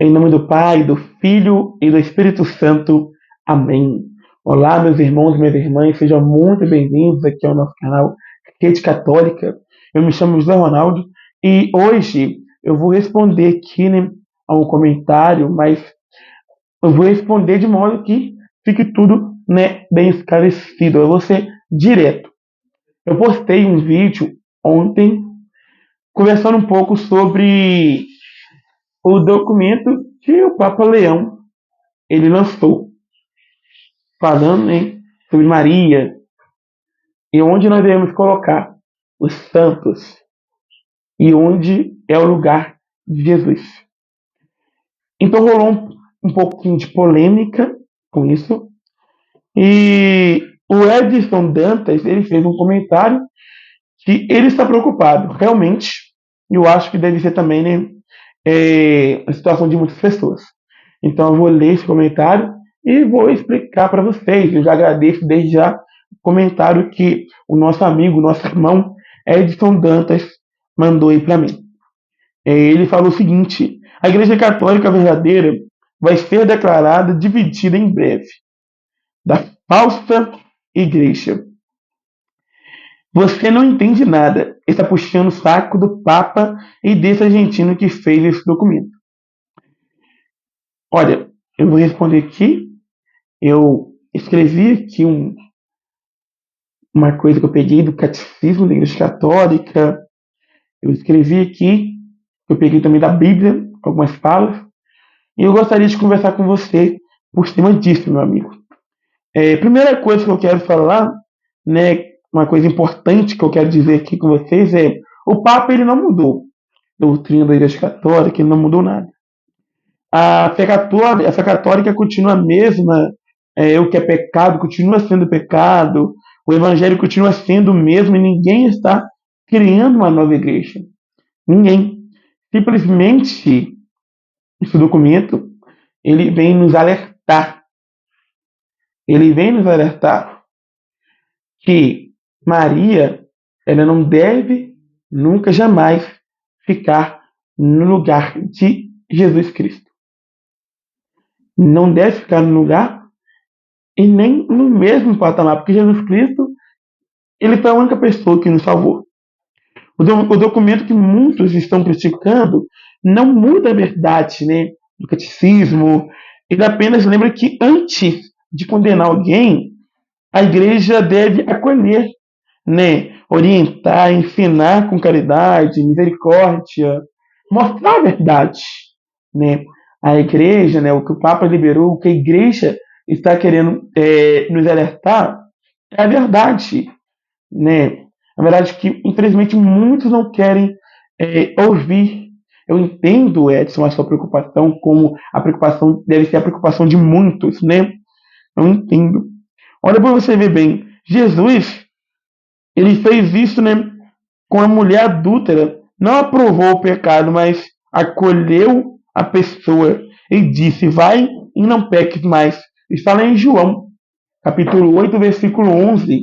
Em nome do Pai, do Filho e do Espírito Santo. Amém. Olá, meus irmãos e minhas irmãs, sejam muito bem-vindos aqui ao nosso canal Rede Católica. Eu me chamo José Ronaldo e hoje eu vou responder aqui, né, a um comentário, mas eu vou responder de modo que fique tudo, né, bem esclarecido. Eu vou ser direto. Eu postei um vídeo ontem conversando um pouco sobre o documento que o Papa Leão ele lançou, falando, né, sobre Maria e onde nós devemos colocar os santos e onde é o lugar de Jesus. Então rolou um pouquinho de polêmica com isso e o Edson Dantas ele fez um comentário que ele está preocupado, realmente, e eu acho que deve ser também, né, a situação de muitas pessoas. Então eu vou ler esse comentário e vou explicar para vocês. Eu já agradeço desde já o comentário que o nosso amigo, nosso irmão Edson Dantas mandou aí para mim. Ele falou o seguinte: a Igreja Católica verdadeira vai ser declarada dividida em breve da falsa igreja. Você não entende nada. Está puxando o saco do Papa e desse argentino que fez esse documento. Olha, eu vou responder aqui. Eu escrevi aqui uma coisa que eu peguei do Catecismo da Igreja Católica. Eu escrevi aqui, eu peguei também da Bíblia, algumas falas. E eu gostaria de conversar com você por cima disso, meu amigo. Primeira coisa que eu quero falar, né, uma coisa importante que eu quero dizer aqui com vocês é: o Papa ele não mudou a doutrina da Igreja Católica, ele não mudou nada. A fé católica continua a mesma, o que é pecado continua sendo pecado, o evangelho continua sendo o mesmo e ninguém está criando uma nova igreja. Ninguém. Simplesmente, esse documento, ele vem nos alertar. Ele vem nos alertar que Maria, ela não deve nunca, jamais ficar no lugar de Jesus Cristo. Não deve ficar no lugar e nem no mesmo patamar, porque Jesus Cristo ele foi a única pessoa que nos salvou. O documento que muitos estão criticando não muda a verdade, né, do catecismo. Ele apenas lembra que antes de condenar alguém, a igreja deve acolher, né, orientar, ensinar com caridade, misericórdia, mostrar a verdade, né? A igreja, né, o que o Papa liberou, o que a igreja está querendo nos alertar é a verdade, né? Na verdade que infelizmente muitos não querem ouvir. Eu entendo, Edson, a sua preocupação, como a preocupação deve ser a preocupação de muitos, né? Eu entendo. Olha para você ver bem, Jesus ele fez isso, né, com a mulher adúltera, não aprovou o pecado, mas acolheu a pessoa e disse: vai e não peques mais. Está lá em João, capítulo 8, versículo 11,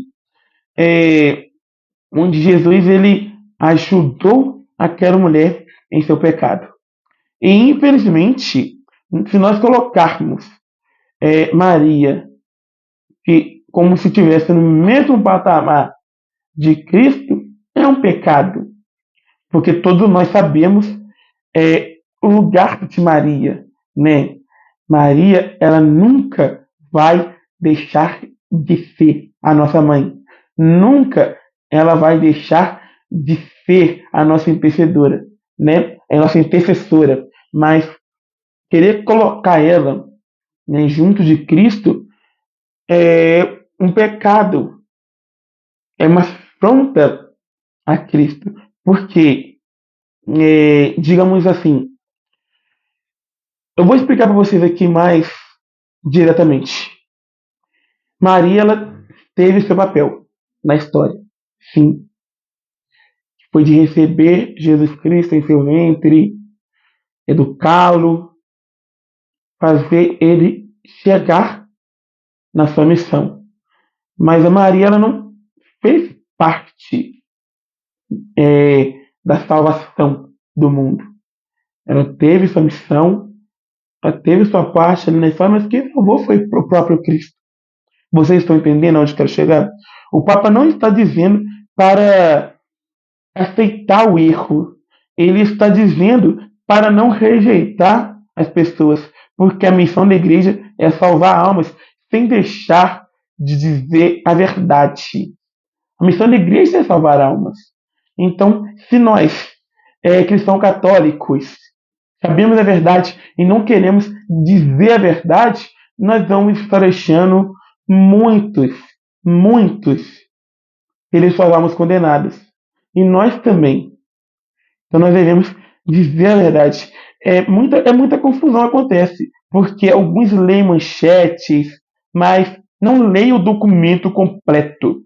é, onde Jesus ele ajudou aquela mulher em seu pecado. E infelizmente, se nós colocarmos Maria que, como se estivesse no mesmo patamar de Cristo, é um pecado, porque todos nós sabemos o lugar de Maria, né? Maria, ela nunca vai deixar de ser a nossa mãe. Nunca ela vai deixar de ser a nossa intercedora, né? A nossa intercessora. Mas querer colocar ela, né, junto de Cristo é um pecado, é uma afronta a Cristo. Porque, digamos assim, eu vou explicar para vocês aqui mais diretamente. Maria, ela teve seu papel na história. Sim. Foi de receber Jesus Cristo em seu ventre, educá-lo, fazer ele chegar na sua missão. Mas a Maria, ela não fez parte da salvação do mundo. Ela teve sua missão, ela teve sua parte ali na história, mas quem salvou foi o próprio Cristo. Vocês estão entendendo onde eu quero chegar? O Papa não está dizendo para aceitar o erro. Ele está dizendo para não rejeitar as pessoas, porque a missão da igreja é salvar almas sem deixar de dizer a verdade. A missão da igreja é salvar almas. Então, se nós, cristãos católicos, sabemos a verdade e não queremos dizer a verdade, nós vamos estar deixando muitos, eles suas almas condenadas. E nós também. Então nós devemos dizer a verdade. Muita confusão acontece, porque alguns leem manchetes, mas não leem o documento completo.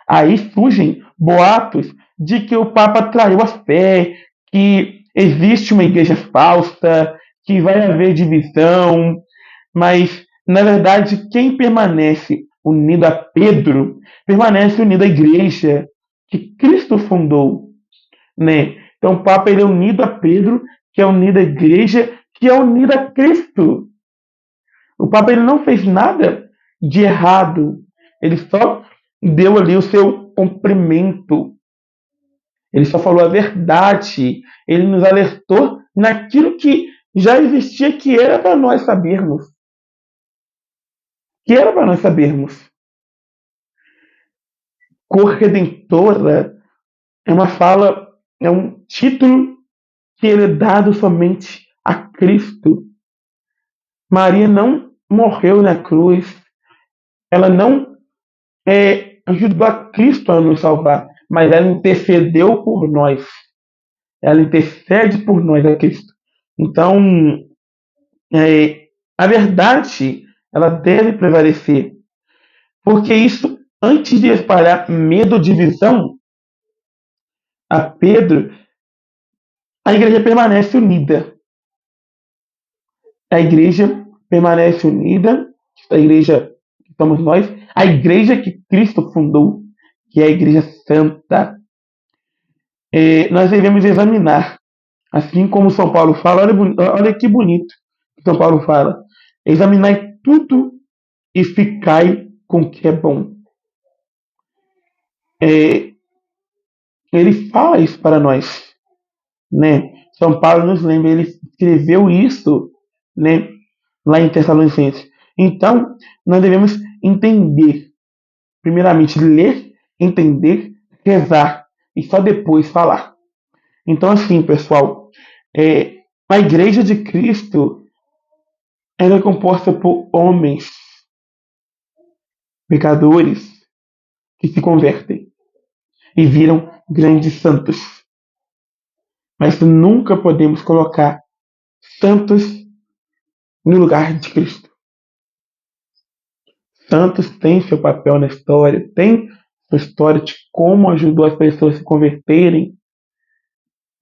Aí surgem boatos de que o Papa traiu a fé, que existe uma igreja falsa, que vai haver divisão, mas na verdade quem permanece unido a Pedro permanece unido à igreja que Cristo fundou, né? Então o Papa ele é unido a Pedro, que é unido à igreja, que é unido a Cristo. O Papa ele não fez nada de errado. Ele só deu ali o seu cumprimento. Ele só falou a verdade. Ele nos alertou naquilo que já existia, que era para nós sabermos. Que era para nós sabermos. Corredentora é uma fala, é um título que ele é dado somente a Cristo. Maria não morreu na cruz, ela não ajudou a Cristo a nos salvar, mas ela intercedeu por nós. Ela intercede por nós a Cristo. Então, a verdade ela deve prevalecer, porque isso, antes de espalhar medo ou divisão, a Pedro, a igreja permanece unida. A igreja permanece unida, a igreja que somos nós, a igreja que Cristo fundou, que é a igreja santa. Nós devemos examinar, assim como São Paulo fala, olha que bonito que São Paulo fala, examinai tudo e ficai com o que é bom. Ele fala isso para nós, né? São Paulo nos lembra, ele escreveu isso, né, lá em Tessalonicenses. Então, nós devemos entender, primeiramente ler, entender, rezar e só depois falar. Então, assim, pessoal, a Igreja de Cristo ela é composta por homens pecadores que se convertem e viram grandes santos. Mas nunca podemos colocar santos no lugar de Cristo. Santos têm seu papel na história, tem sua história de como ajudou as pessoas a se converterem.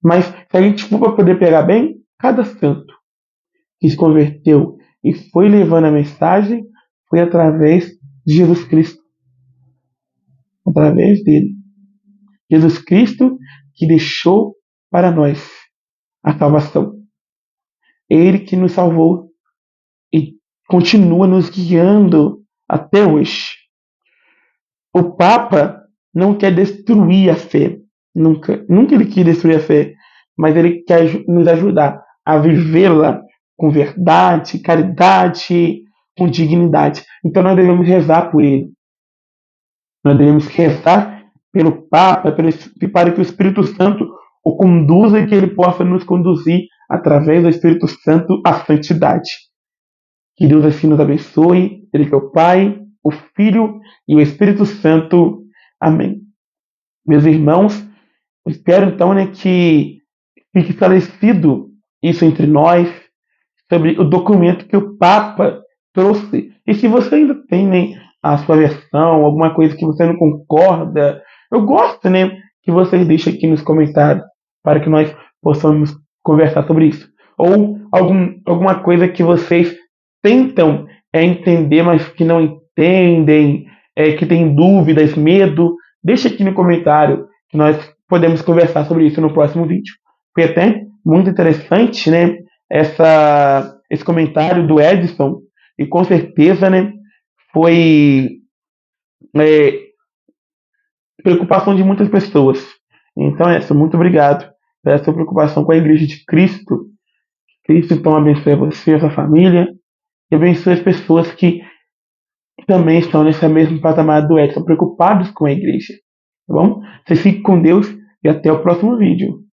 Mas se a gente for para poder pegar bem, cada santo que se converteu e foi levando a mensagem foi através de Jesus Cristo. Através dele. Jesus Cristo que deixou para nós a salvação. Ele que nos salvou e continua nos guiando até hoje. O Papa não quer destruir a fé. Nunca ele quis destruir a fé. Mas ele quer nos ajudar a vivê-la com verdade, caridade, com dignidade. Então nós devemos rezar por ele. Nós devemos rezar pelo Papa, para que o Espírito Santo o conduza e que ele possa nos conduzir através do Espírito Santo à santidade. Que Deus assim nos abençoe, Ele que é o Pai, o Filho e o Espírito Santo. Amém. Meus irmãos, eu espero então, né, que fique esclarecido isso entre nós, sobre o documento que o Papa trouxe. E se você ainda tem, né, a sua versão, alguma coisa que você não concorda, eu gosto, né, que vocês deixem aqui nos comentários para que nós possamos conversar sobre isso. Ou alguma coisa que vocês tentam entender, mas que não entendem, que tem dúvidas, medo, deixa aqui no comentário que nós podemos conversar sobre isso no próximo vídeo. Foi até muito interessante, né, esse comentário do Edson, e com certeza, né, foi é, preocupação de muitas pessoas. Então, Edson, muito obrigado pela sua preocupação com a Igreja de Cristo. Cristo, então, abençoe você, a sua família, e abençoe as pessoas que também estão nesse mesmo patamar do Edson, preocupados com a Igreja. Tá bom? Você fique com Deus e até o próximo vídeo.